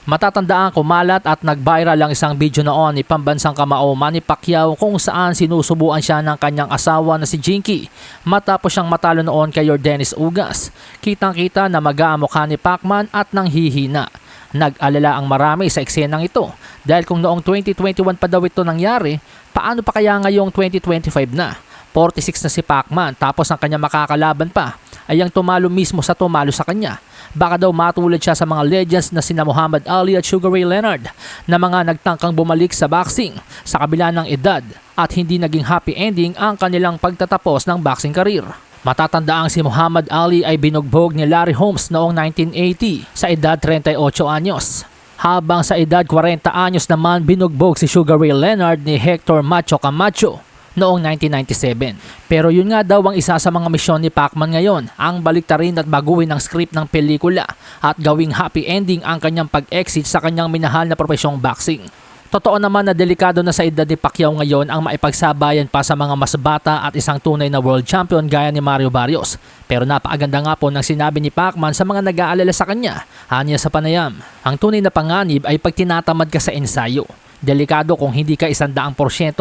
Matatandaan kumalat at nag-viral ang isang video noon ni pambansang kamao Manny Pacquiao kung saan sinusubuan siya ng kanyang asawa na si Jinky matapos siyang matalo noon kay Yordenis Ugas. Kitang-kita na mag-aamukha ni Pacman at nanghihina. Nag-alala ang marami sa eksenang ito dahil kung noong 2021 pa daw ito nangyari, paano pa kaya ngayong 2025 na? 46 na si Pacman tapos ang kanya makakalaban pa ay ang tumalo mismo sa tumalo sa kanya. Baka daw matulad siya sa mga legends na sina Muhammad Ali at Sugar Ray Leonard na mga nagtangkang bumalik sa boxing sa kabila ng edad at hindi naging happy ending ang kanilang pagtatapos ng boxing career. Matatandaan si Muhammad Ali ay binugbog ni Larry Holmes noong 1980 sa edad 38 anyos. Habang sa edad 40 anyos naman binugbog si Sugar Ray Leonard ni Hector Macho Camacho noong 1997. Pero yun nga daw ang isa sa mga misyon ni Pacman ngayon, ang baliktarin at baguhin ang script ng pelikula at gawing happy ending ang kanyang pag-exit sa kanyang minahal na profesyong boxing. Totoo naman na delikado na sa edad ni Pacquiao ngayon ang maipagsabayan pa sa mga mas bata at isang tunay na world champion gaya ni Mario Barrios. Pero napakaganda nga po ng sinabi ni Pacman sa mga nag-aalala sa kanya. Anya sa panayam, ang tunay na panganib ay pag tinatamad ka sa ensayo. Delikado kung hindi ka 100%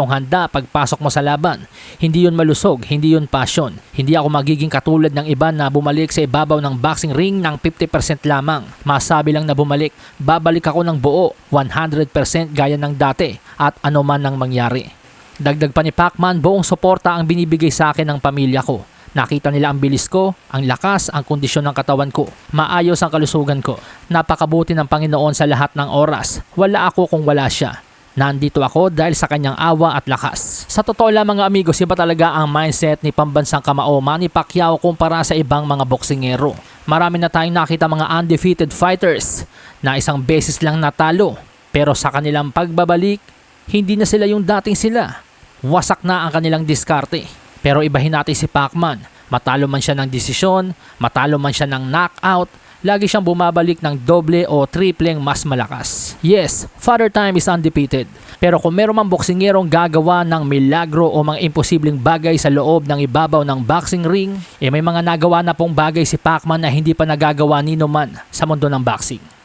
handa pagpasok mo sa laban. Hindi yun malusog, hindi yun passion. Hindi ako magiging katulad ng iba na bumalik sa ibabaw ng boxing ring ng 50% lamang. Masabi lang na bumalik, babalik ako ng buo, 100% gaya ng dati at ano man ang mangyari. Dagdag pa ni Pacman, buong suporta ang binibigay sa akin ng pamilya ko. Nakita nila ang bilis ko, ang lakas, ang kondisyon ng katawan ko. Maayos ang kalusugan ko. Napakabuti ng Panginoon sa lahat ng oras. Wala ako kung wala siya. Nandito ako dahil sa kanyang awa at lakas. Sa totoo lang mga amigos, iba talaga ang mindset ni pambansang kamao Manny Pacquiao kumpara sa ibang mga boksingero. Marami na tayong nakita mga undefeated fighters na isang beses lang natalo. Pero sa kanilang pagbabalik, hindi na sila yung dating sila. Wasak na ang kanilang diskarte. Pero ibahin natin si Pacman. Matalo man siya ng desisyon, matalo man siya ng knockout, lagi siyang bumabalik ng doble o tripleng mas malakas. Yes, Father Time is undefeated. Pero kung meron mang boksingerong gagawa ng milagro o mga imposibleng bagay sa loob ng ibabaw ng boxing ring, may mga nagawa na pong bagay si Pacman na hindi pa nagagawa ni man sa mundo ng boxing.